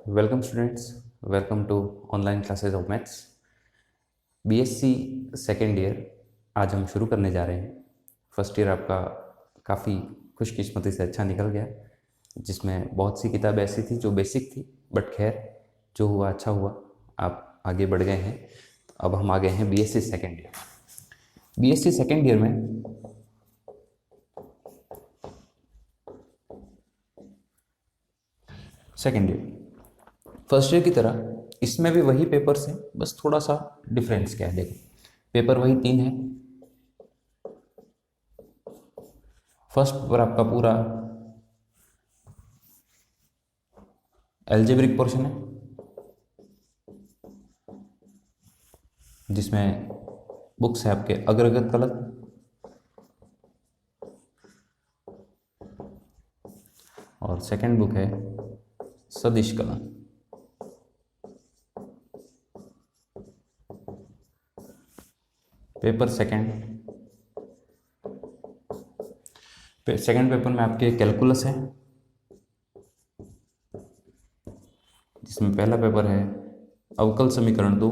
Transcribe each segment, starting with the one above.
Welcome students, welcome to online classes of maths. BSc second year आज हम शुरू करने जा रहे हैं। फर्स्ट ईयर आपका काफ़ी खुशकिस्मती से अच्छा निकल गया, जिसमें बहुत सी किताबें ऐसी थी जो बेसिक थी, बट खैर जो हुआ अच्छा हुआ, आप आगे बढ़ गए हैं। अब हम आ गए हैं BSc second year. BSc second year में सेकेंड ईयर फर्स्ट ईयर की तरह इसमें भी वही पेपर्स हैं, बस थोड़ा सा डिफरेंस क्या है। देखो, पेपर वही 3 है। फर्स्ट पेपर आपका पूरा एल्जेब्रिक पोर्शन है, जिसमें बुक्स है आपके अग्रगत कलन, और सेकंड बुक है सदिश कलन। पेपर सेकंड पेपर में आपके कैलकुलस है, जिसमें पहला पेपर है अवकल समीकरण 2।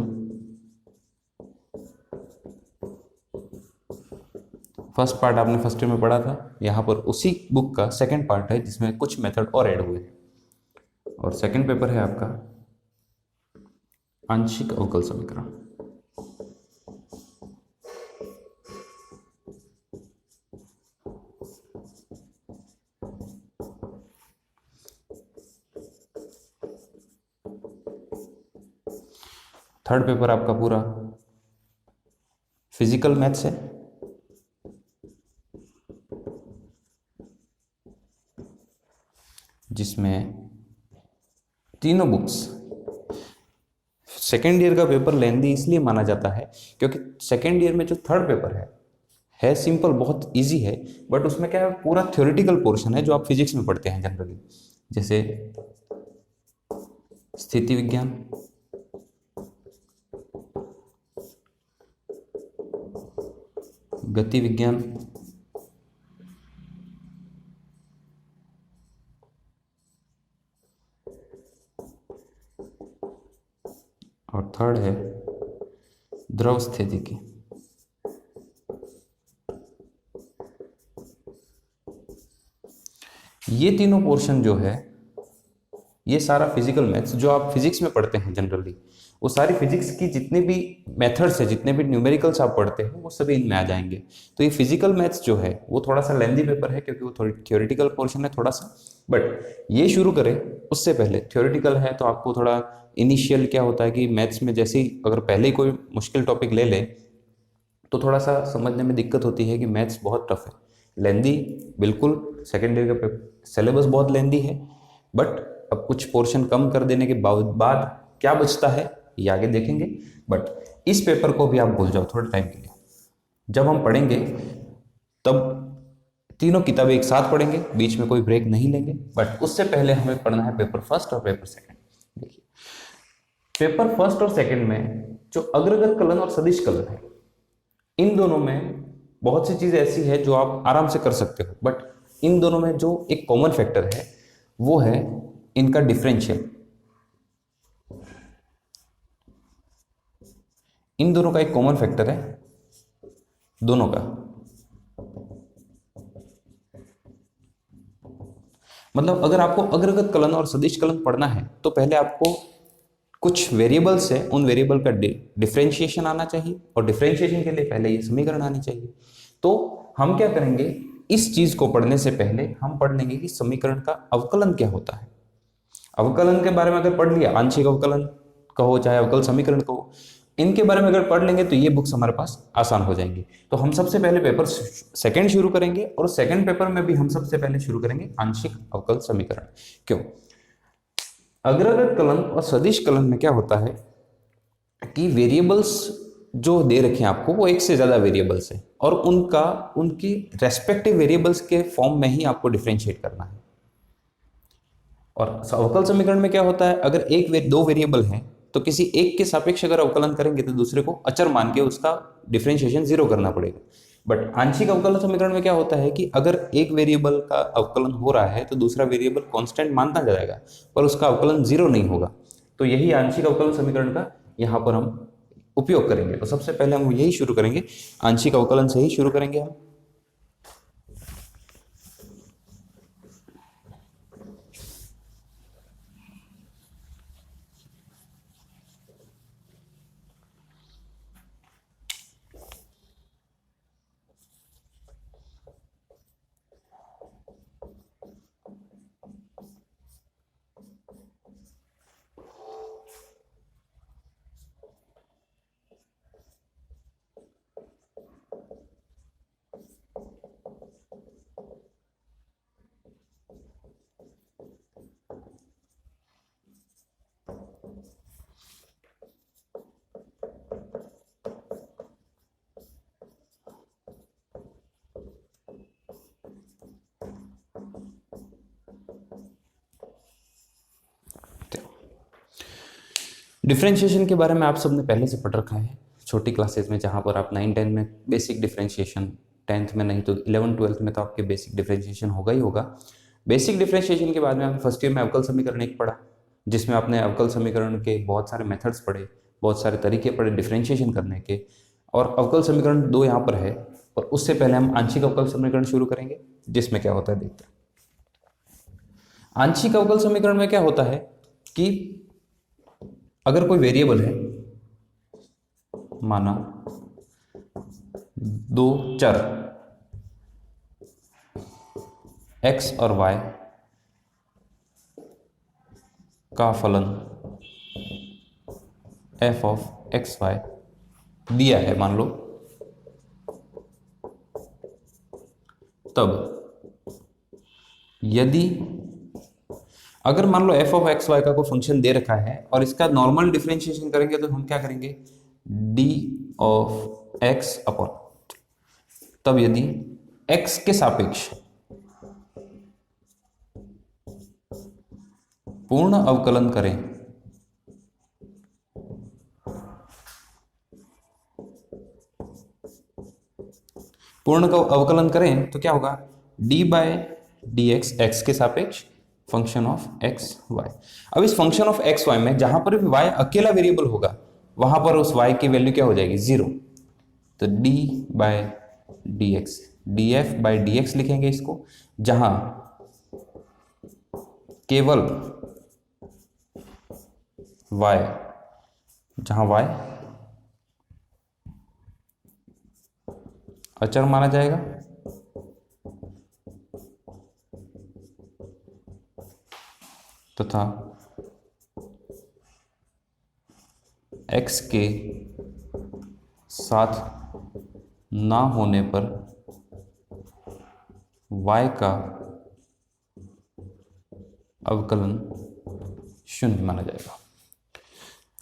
फर्स्ट पार्ट आपने फर्स्ट ईयर में पढ़ा था, यहाँ पर उसी बुक का सेकंड पार्ट है, जिसमें कुछ मेथड और ऐड हुए हैं। और सेकंड पेपर है आपका आंशिक अवकल समीकरण। थर्ड पेपर आपका पूरा फिजिकल मैथ्स है, जिसमें तीनों बुक्स। सेकेंड ईयर का पेपर लेंदी इसलिए माना जाता है क्योंकि सेकेंड ईयर में जो थर्ड पेपर है सिंपल, बहुत इजी है, बट उसमें क्या है, पूरा थ्योरेटिकल पोर्शन है जो आप फिजिक्स में पढ़ते हैं जनरली, जैसे स्थिति विज्ञान, गति विज्ञान, और थर्ड है द्रव स्थितिकी। ये तीनों पोर्शन जो है, ये सारा फिजिकल मैथ्स जो आप फिजिक्स में पढ़ते हैं जनरली, वो सारी फिजिक्स की जितने भी मेथड्स है, जितने भी न्यूमेरिकल्स आप पढ़ते हैं, वो सभी इनमें आ जाएंगे। तो ये फिजिकल मैथ्स जो है वो थोड़ा सा लेंदी पेपर है, क्योंकि वो थोड़ी थ्योरेटिकल पोर्शन है थोड़ा सा। बट ये शुरू करें उससे पहले, थ्योरेटिकल है तो आपको थोड़ा इनिशियल क्या होता है कि मैथ्स में जैसे ही अगर पहले ही कोई मुश्किल टॉपिक ले ले तो थोड़ा सा समझने में दिक्कत होती है कि मैथ्स बहुत टफ है, लेंदी। बिल्कुल सेकेंड ईयर का सिलेबस बहुत लेंदी है, बट अब कुछ पोर्शन कम कर देने के बाद क्या बचता है ये आगे देखेंगे। बट इस पेपर को भी आप भूल जाओ थोड़े टाइम के लिए। जब हम पढ़ेंगे तब तीनों किताबें एक साथ पढ़ेंगे, बीच में कोई ब्रेक नहीं लेंगे। बट उससे पहले हमें पढ़ना है पेपर फर्स्ट और पेपर सेकंड। देखिए, पेपर फर्स्ट और सेकंड में जो अग्रगत कलन और सदिश कलन है, इन दोनों में बहुत सी चीजें ऐसी है जो आप आराम से कर सकते हो, बट इन दोनों में जो एक कॉमन फैक्टर है वो है इनका डिफरेंशियल। इन दोनों का एक कॉमन फैक्टर है, दोनों का मतलब अगर आपको अग्रगत कलन और सदिश कलन पढ़ना है तो पहले आपको कुछ वेरिएबल्स है, उन वेरिएबल का डिफरेंशिएशन आना चाहिए, और डिफरेंशिएशन के लिए पहले ये समीकरण आनी चाहिए। तो हम क्या करेंगे, इस चीज को पढ़ने से पहले हम पढ़ लेंगे कि समीकरण का अवकलन क्या होता है। अवकलन के बारे में अगर पढ़ लिया, आंशिक अवकलन कहो चाहे अवकल समीकरण कहो, इनके बारे में अगर पढ़ लेंगे तो ये बुक्स हमारे पास आसान हो जाएंगी। तो हम सबसे पहले पेपर सेकंड शुरू करेंगे, और सेकंड पेपर में भी हम सबसे पहले शुरू करेंगे आंशिक अवकल समीकरण। क्यों? अग्रगत कलन और सदिश कलन में क्या होता है कि वेरिएबल्स जो दे रखे हैं आपको, वो एक से ज्यादा वेरिएबल्स है, और उनकी रेस्पेक्टिव वेरिएबल्स के फॉर्म में ही आपको डिफरेंशिएट करना है। और अवकल समीकरण में क्या होता है, अगर दो वेरिएबल हैं तो किसी एक के सापेक्ष अगर अवकलन करेंगे तो दूसरे को अचर मान के उसका डिफरेंशिएशन 0 करना पड़ेगा। बट आंशिक अवकलन समीकरण में क्या होता है कि अगर एक वेरिएबल का अवकलन हो रहा है तो दूसरा वेरिएबल कांस्टेंट मानता जाएगा, पर उसका अवकलन जीरो नहीं होगा। तो यही आंशिक अवकलन समीकरण का यहाँ पर हम उपयोग करेंगे। तो सबसे पहले हम यही शुरू करेंगे, आंशिक अवकलन से ही शुरू करेंगे हम। डिफरेंशिएशन के बारे में आप सबने पहले से पढ़ रखा है छोटी क्लासेस में, जहाँ पर आप 9-10 में बेसिक डिफरेंशिएशन, 10th में नहीं तो 11-12 में तो आपके बेसिक डिफरेंशिएशन होगा ही होगा। बेसिक डिफरेंशिएशन के बाद में आपने फर्स्ट ईयर में अवकल समीकरण एक पढ़ा, जिसमें आपने अवकल समीकरण के बहुत सारे मेथड्स पढ़े, बहुत सारे तरीके पढ़े डिफरेंशिएशन करने के, और अवकल समीकरण 2 यहाँ पर है। और उससे पहले हम आंशिक अवकल समीकरण शुरू करेंगे, जिसमें क्या होता है देखते हैं। आंशिक अवकल समीकरण में क्या होता है कि अगर कोई वेरिएबल है, माना दो चर x और y का फलन f ऑफ एक्स वाई दिया है मान लो, तब यदि अगर मान लो f ऑफ एक्स वाई का कोई फंक्शन दे रखा है और इसका नॉर्मल डिफरेंशिएशन करेंगे तो हम क्या करेंगे, d ऑफ x अपॉन, तब यदि x के सापेक्ष पूर्ण अवकलन करें तो क्या होगा, d बाय डी एक्स के सापेक्ष फंक्शन ऑफ एक्स वाई। अब इस फंक्शन ऑफ एक्स वाई में जहां पर भी y अकेला वेरिएबल होगा वहां पर उस y की वैल्यू क्या हो जाएगी, 0। तो d by D X, D F by D X लिखेंगे इसको, जहां केवल y, जहां y अचर माना जाएगा तथा x के साथ ना होने पर y का अवकलन शून्य माना जाएगा।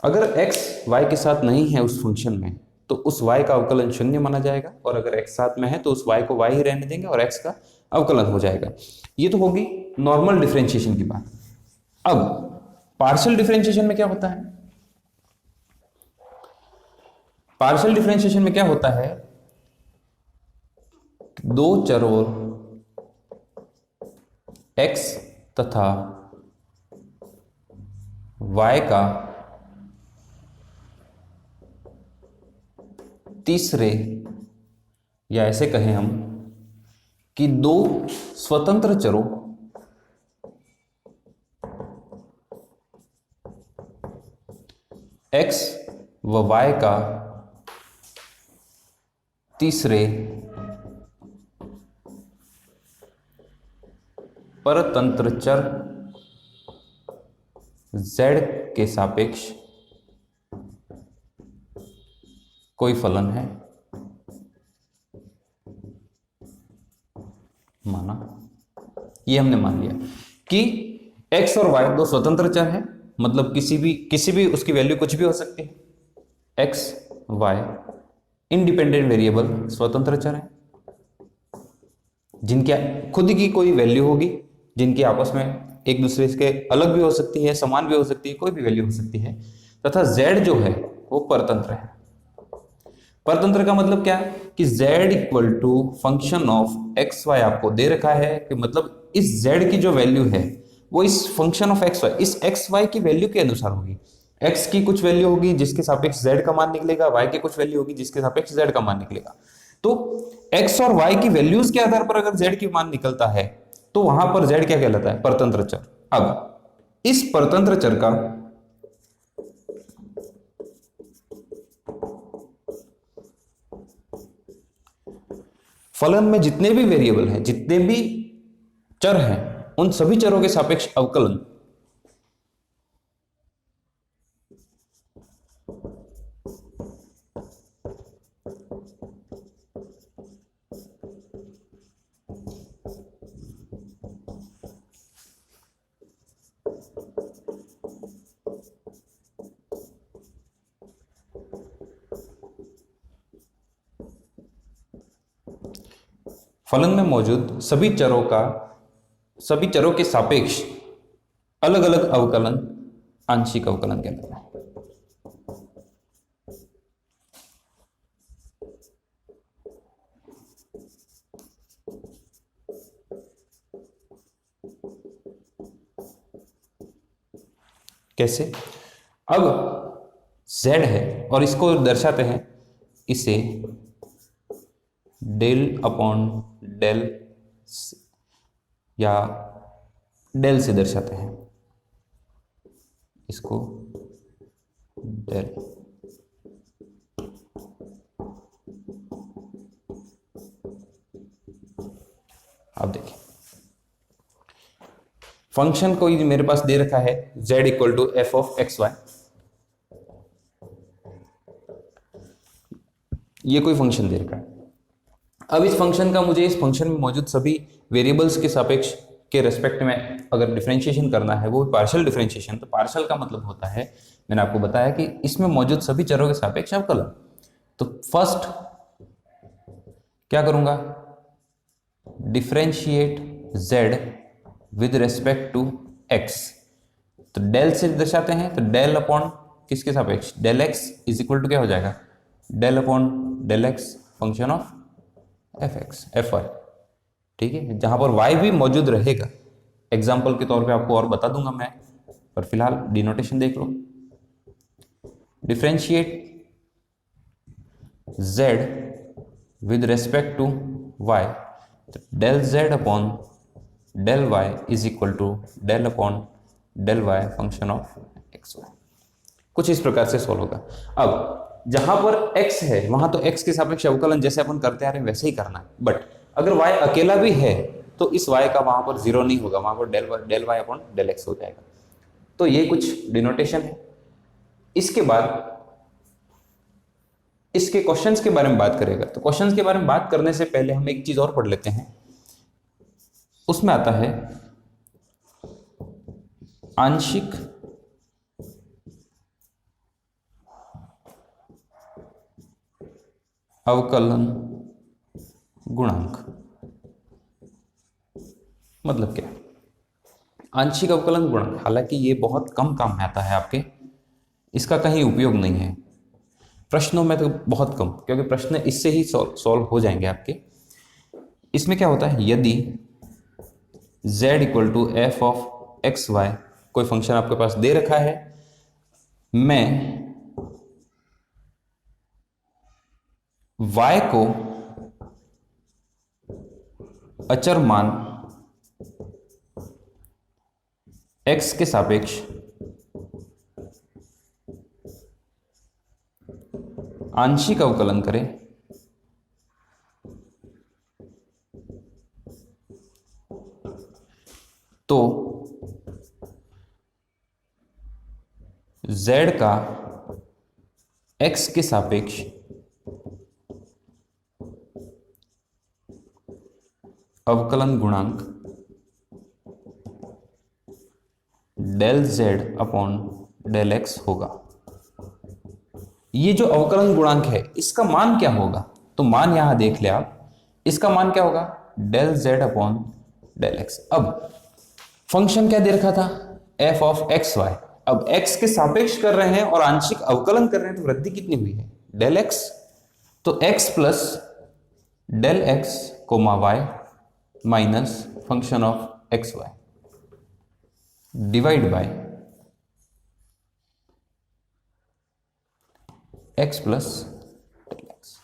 अगर x y के साथ नहीं है उस फंक्शन में तो उस y का अवकलन शून्य माना जाएगा, और अगर x साथ में है तो उस y को y ही रहने देंगे और x का अवकलन हो जाएगा। ये तो होगी नॉर्मल डिफरेंशिएशन की बात। अब पार्शियल डिफरेंशिएशन में क्या होता है, पार्शियल डिफरेंशिएशन में क्या होता है, दो चरों x तथा y का तीसरे, या ऐसे कहें हम कि दो स्वतंत्र चरों x व y का तीसरे परतंत्र चर z के सापेक्ष कोई फलन है माना। ये हमने मान लिया कि x और y दो स्वतंत्र चर हैं, मतलब किसी भी उसकी वैल्यू कुछ भी हो सकती है। x y इंडिपेंडेंट वेरिएबल स्वतंत्र चर हैं जिनकी खुद की कोई वैल्यू होगी, जिनकी आपस में एक दूसरे के अलग भी हो सकती है, समान भी हो सकती है, कोई भी वैल्यू हो सकती है, तथा z जो है वो परतंत्र है। परतंत्र का मतलब क्या है कि z equal to function of x Y आपको दे रखा है, कि मतलब इस z की जो वैल्यू है वो इस फंक्शन ऑफ एक्स वाई, इस एक्स वाई की वैल्यू के अनुसार होगी। x की कुछ वैल्यू होगी जिसके सापेक्ष z का मान निकलेगा, y की कुछ वैल्यू होगी जिसके सापेक्ष z का मान निकलेगा। तो x और y की वैल्यूज के आधार पर अगर z की मान निकलता है तो वहां पर z क्या कहलाता है, परतंत्र चर। अब इस परतंत्र चर का फलन में जितने भी वेरिएबल हैं, जितने भी चर हैं, उन सभी चरों के सापेक्ष अवकलन फलन में मौजूद सभी चरों के सापेक्ष अलग अलग अवकलन आंशिक अवकलन कहलाता है। कैसे? अब z है और इसको दर्शाते हैं, इसे डेल अपॉन डेल या डेल से दर्शाते हैं, इसको डेल। अब देखिए फंक्शन को मेरे पास दे रखा है z equal to F of x Y. ये कोई फंक्शन दे रखा है। अब इस फंक्शन का मुझे इस फंक्शन में मौजूद सभी वेरिएबल्स के सापेक्ष के रेस्पेक्ट में अगर डिफरेंशिएशन करना है, वो पार्शियल डिफरेंशिएशन। तो पार्शियल का मतलब होता है, मैंने आपको बताया कि इसमें मौजूद सभी चरों के सापेक्ष अवकलन। तो फर्स्ट क्या करूंगा, differentiate z with respect to x। तो डेल से दर्शाते हैं, तो डेल अपॉन किसके सापेक्ष, del x is equal to क्या हो जाएगा, del upon del x function of F X F Y. ठीक है, जहां पर y भी मौजूद रहेगा, एग्जाम्पल के तौर पे आपको और बता दूंगा मैं, पर फिलहाल डिनोटेशन देख लो। Differentiate z with respect to y, तो del z upon del y is equal to del upon del y function of x y. कुछ इस प्रकार से सॉल्व होगा। अब जहां पर x है वहां तो x के सापेक्ष अवकलन जैसे अपन करते आ रहे हैं वैसे ही करना है, बट अगर y अकेला भी है तो इस y का वहां पर जीरो नहीं होगा, वहां पर del y upon del x हो जाएगा। तो ये कुछ डिनोटेशन है। इसके बाद इसके क्वेश्चंस के बारे में बात करेगा। तो क्वेश्चंस के बारे में बात करने से पहले हम एक चीज और पढ़ लेते हैं। उसमें आता है आंशिक अवकलन गुणांक। मतलब क्या, आंशिक अवकलन गुणांक, हालांकि ये बहुत कम काम में आता है आपके, इसका कहीं उपयोग नहीं है प्रश्नों में, तो बहुत कम, क्योंकि प्रश्न इससे ही सॉल्व हो जाएंगे आपके। इसमें क्या होता है, यदि z equal to F of x Y, कोई फंक्शन आपके पास दे रखा है, मैं y को अचर मान x के सापेक्ष आंशिक अवकलन करें, तो z का x के सापेक्ष अवकलन गुणांक del z upon del x होगा। ये जो अवकलन गुणांक है इसका मान क्या होगा, तो मान यहां देख ले आप, इसका मान क्या होगा, del z upon del x। अब फंक्शन क्या दे रखा था, f ऑफ एक्स वाई। अब x के सापेक्ष कर रहे हैं और आंशिक अवकलन कर रहे हैं, तो वृद्धि कितनी हुई है, डेल x। तो x plus del X comma Y minus function of x Y divide by x plus del X.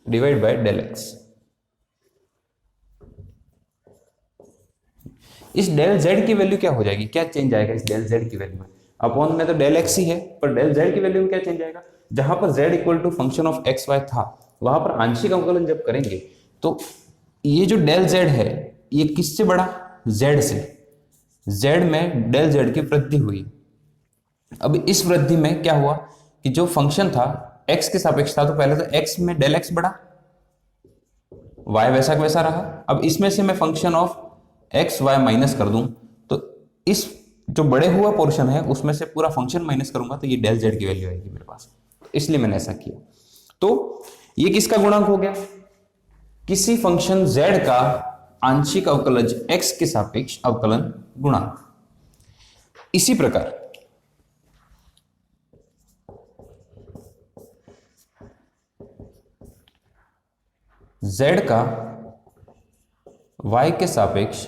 Divide by del X. इस डेल जेड की वैल्यू क्या हो जाएगी, क्या चेंज आएगा इस डेल जेड की वैल्यू में? अपॉन में तो डेल एक्स ही है, पर डेल जेड की वैल्यू में क्या चेंज आएगा? जहां पर Z equal to function of x Y था, वहां पर आंशिक अवकलन जब करेंगे तो ये जो डेल जेड है ये किससे बढ़ा? जेड से। जेड में डेल जेड की वृद्धि हुई। अब इस वृद्धि में क्या हुआ कि जो फंक्शन था एक्स के सापेक्ष था, तो पहले तो एक्स में डेल एक्स बढ़ा, वाई वैसा का वैसा रहा। अब इसमें से मैं function of x Y minus कर दूं तो इस जो बड़े हुआ पोर्शन है उसमें से पूरा फंक्शन माइनस करूंगा तो ये डेल जेड की वैल्यू आएगी मेरे पास, इसलिए मैंने ऐसा किया। तो ये किसका गुणांक हो गया? किसी फंक्शन z का आंशिक अवकलज x के सापेक्ष अवकलन गुणांक। इसी प्रकार z का y के सापेक्ष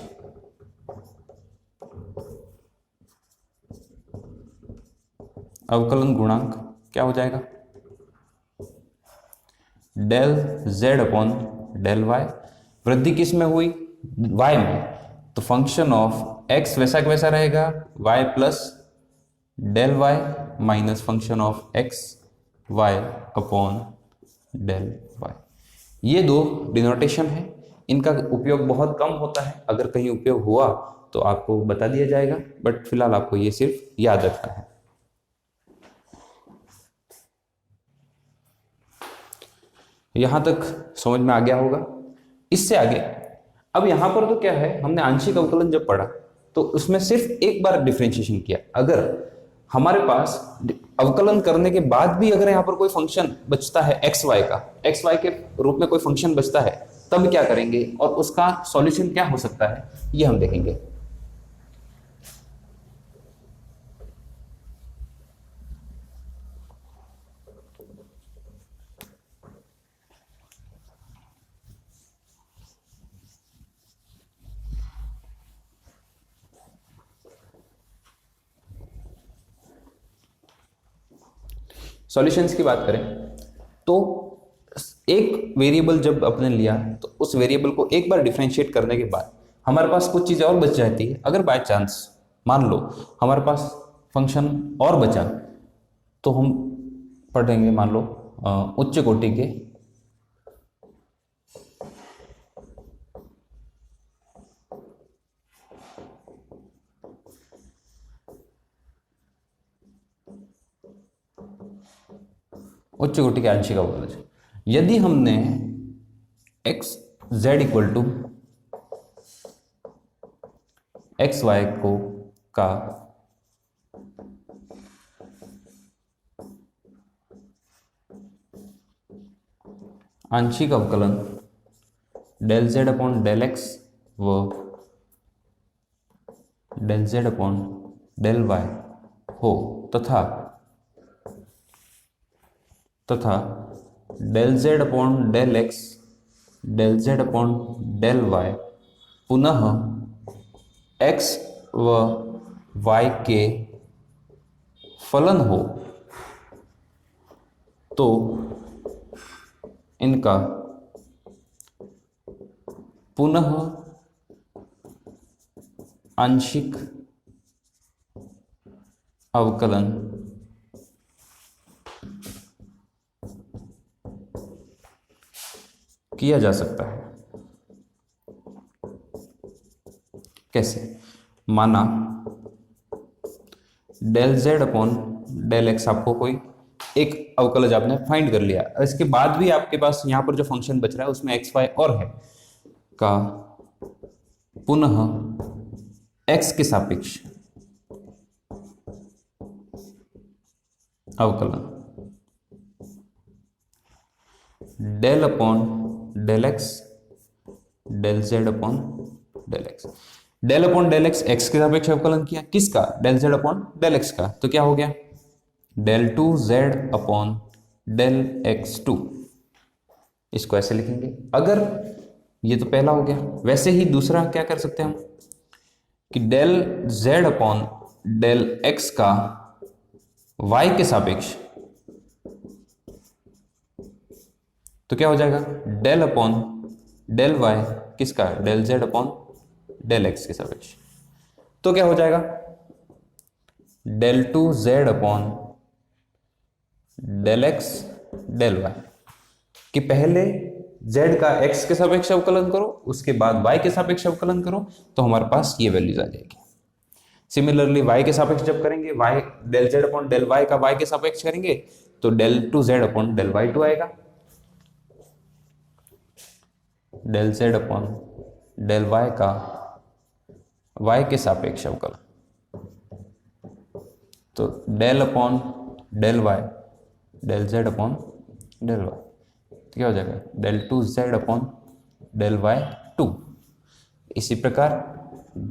अवकलन गुणांक क्या हो जाएगा? Del z upon del y। वृद्धि किस में हुई? y में, तो फंक्शन ऑफ x वैसा का वैसा रहेगा, y plus del y minus function of x y upon del y। ये दो डिनोटेशन है, इनका उपयोग बहुत कम होता है, अगर कहीं उपयोग हुआ तो आपको बता दिया जाएगा, बट फिलहाल आपको ये सिर्फ याद रखना है। यहां तक समझ में आ गया होगा। इससे आगे अब यहां पर तो क्या है, हमने आंशिक अवकलन जब पढ़ा तो उसमें सिर्फ एक बार डिफरेंशिएशन किया। अगर हमारे पास अवकलन करने के बाद भी अगर यहां पर कोई फंक्शन बचता है एक्स वाई का, एक्स वाई के रूप में कोई फंक्शन बचता है, तब क्या करेंगे और उसका सॉल्यूशन क्या हो सकता है, ये हम देखेंगे। सॉल्यूशंस की बात करें तो एक वेरिएबल जब अपने लिया तो उस वेरिएबल को एक बार डिफरेंशिएट करने के बाद हमारे पास कुछ चीज़ें और बच जाती है। अगर बाय चांस मान लो हमारे पास फंक्शन और बचा तो हम पढ़ेंगे, मान लो उच्च कोटि के आंशिक अवकलज। यदि हमने x z equal to x y को का आंशिक अवकलन del Z upon del x व del Z upon del y हो तथा del Z upon del x del Z upon del y पुनः एक्स व वाई के फलन हो, तो इनका पुनः आंशिक अवकलन किया जा सकता है। कैसे? माना del Z upon del X आपको कोई एक अवकलज आपने फाइंड कर लिया, इसके बाद भी आपके पास यहां पर जो फंक्शन बच रहा है उसमें एक्स वाई और है का पुनः एक्स के सापेक्ष अवकलन del upon del x del Z upon del x. Del upon del X X के सापेक्ष अवकलन किया, किसका? Del Z upon del x का, तो क्या हो गया? Del two Z upon del x two. इसको ऐसे लिखेंगे। अगर ये तो पहला हो गया, वैसे ही दूसरा क्या कर सकते हैं हम कि del Z upon del x का y के सापेक्ष, तो क्या हो जाएगा? डेल अपॉन डेल y किसका? Del Z upon del X के सापेक्ष। तो क्या हो जाएगा? Del two Z upon del x del Y, कि पहले z का x के सापेक्ष अवकलन करो, उसके बाद y के सापेक्ष अवकलन करो, तो हमारे पास ये वैल्यूज आ जाएगी। सिमिलरली y के सापेक्ष जब करेंगे, y del z upon del y का y के सापेक्ष करेंगे, तो del two z upon del y two आएगा। Del z upon del y का y के सापेक्ष अवकलन, तो del upon del y del z upon del y, तो क्या हो जाएगा? Del two z upon del y two. इसी प्रकार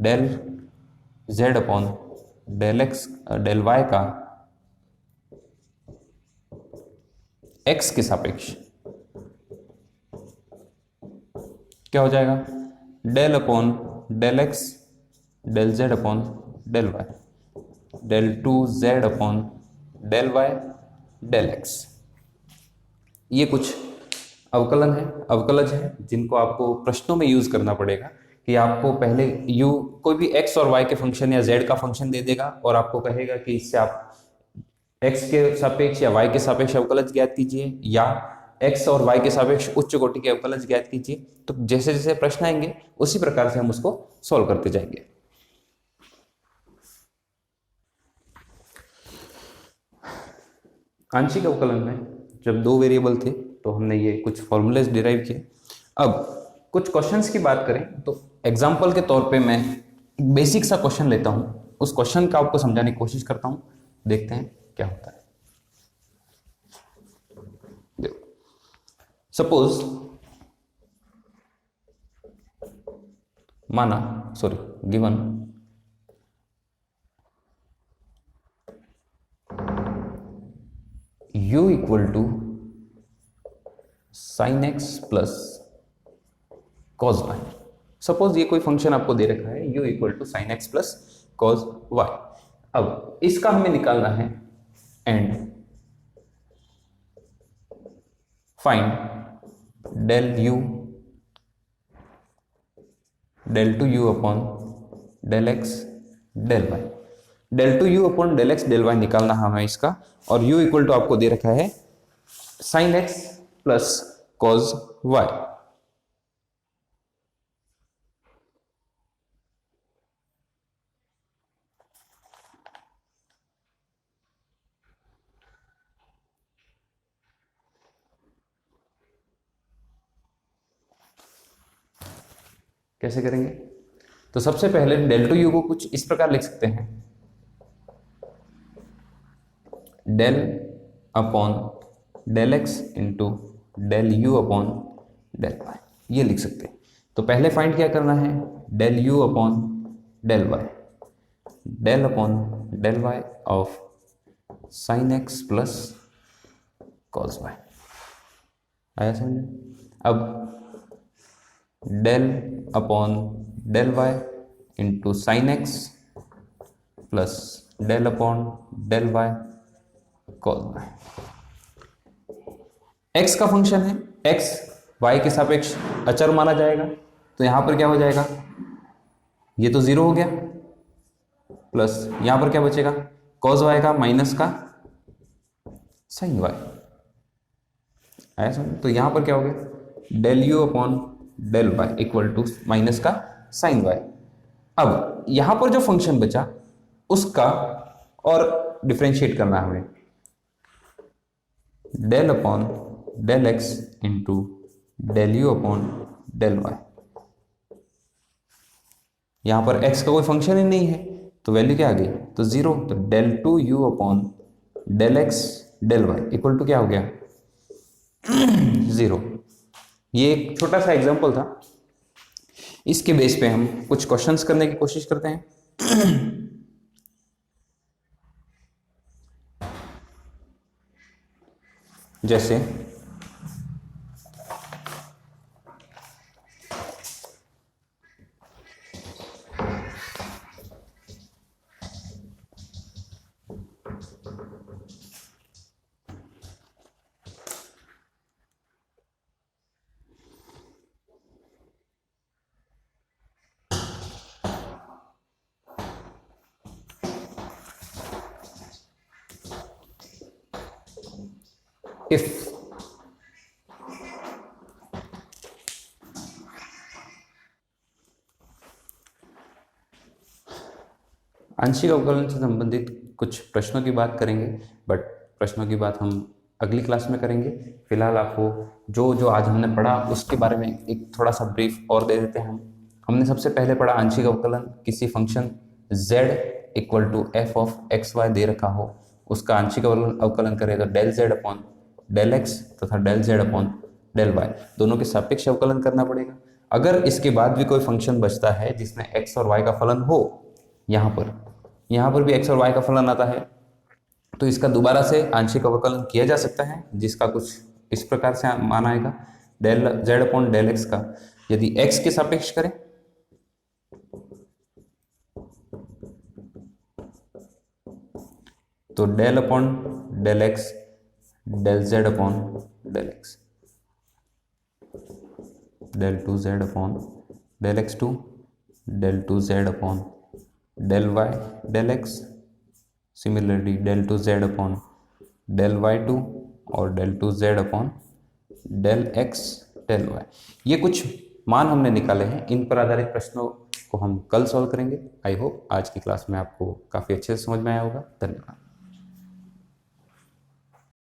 del z upon del x del y का x के सापेक्ष क्या हो जाएगा? Del upon del x del z upon del y, del two z upon del y del x। ये कुछ अवकलन है, अवकलज है, जिनको आपको प्रश्नों में यूज करना पड़ेगा। कि आपको पहले u कोई भी x और y के फंक्शन या z का फंक्शन दे देगा और आपको कहेगा कि इससे आप x के सापेक्ष या y के सापेक्ष अवकलज ज्ञात कीजिए, या x और y के सापेक्ष उच्च कोटि के अवकलज ज्ञात कीजिए। तो जैसे जैसे प्रश्न आएंगे उसी प्रकार से हम उसको सॉल्व करते जाएंगे। आंशिक अवकलन में जब दो वेरिएबल थे तो हमने ये कुछ फॉर्मूलेज डिराइव किए। अब कुछ क्वेश्चंस की बात करें तो एग्जांपल के तौर पे मैं एक बेसिक सा क्वेश्चन लेता हूं, उस क्वेश्चन का आपको समझाने की कोशिश करता हूं, देखते हैं क्या होता है। देखो, suppose given u equal to sine X plus cos Y. Suppose ये कोई फंक्शन आपको दे रखा है u equal to sine X plus cos Y. अब इसका हमें निकालना है and find del u del two u upon del x del Y. Del two u upon del x del Y निकालना है हमें इसका, और u इक्वल टू आपको दे रखा है sine X plus cos Y. कैसे करेंगे? तो सबसे पहले डेल टू यू को कुछ इस प्रकार लिख सकते हैं, del upon del X into del U upon del Y, ये लिख सकते हैं। तो पहले फाइंड क्या करना है? Del U upon del Y, del upon del Y of sine X plus cos Y. आया समझ? अब del upon del Y into sine X plus del upon del Y cos Y. X का function है, X Y के सापेक्ष अचर माना जाएगा, तो यहां पर क्या हो जाएगा? ये तो जीरो हो गया, प्लस यहां पर क्या बचेगा? कॉस वाई का माइनस का साइन वाई। आया समझ? तो यहां पर क्या हो गया? Del U upon del Y equal to minus का साइन वाई। अब यहां पर जो फंक्शन बचा उसका और डिफरेंशिएट करना है हमें, del upon del X into del U upon del Y. यहां पर x का कोई फंक्शन ही नहीं है तो वैल्यू क्या आ गई? तो जीरो। तो del two U upon del x del Y equal to क्या हो गया? जीरो। ये एक छोटा सा एग्जांपल था इसके बेस पे हम कुछ क्वेश्चंस करने की कोशिश करते हैं। जैसे इफ आंशिक अवकलन से संबंधित कुछ प्रश्नों की बात करेंगे, बट प्रश्नों की बात हम अगली क्लास में करेंगे। फिलहाल आपको जो जो आज हमने पढ़ा उसके बारे में एक थोड़ा सा ब्रीफ और दे देते हैं हमने सबसे पहले पढ़ा आंशिक अवकलन, किसी function z equal to F of x y दे रखा हो, उसका आंशिक अवकलन करें तो del Z upon del x तथा del Z upon del y दोनों के सापेक्ष अवकलन करना पड़ेगा। अगर इसके बाद भी कोई फंक्शन बचता है जिसमें एक्स और वाई का फलन हो, यहाँ पर भी एक्स और वाई का फलन आता है, तो इसका दोबारा से आंशिक अवकलन किया जा सकता है, जिसका कुछ इस प्रकार से मान आएगा। Del Z upon del x का यदि एक्स के सापेक्ष करें तो del upon del x del Z upon del x, del two Z upon del x two, del two Z upon del Y del x, similarly del two Z upon del y two और del two Z upon del x del Y. ये कुछ मान हमने निकाले हैं, इन पर आधारित प्रश्नों को हम कल सॉल्व करेंगे। आई होप आज की क्लास में आपको काफ़ी अच्छे से समझ में आया होगा। धन्यवाद।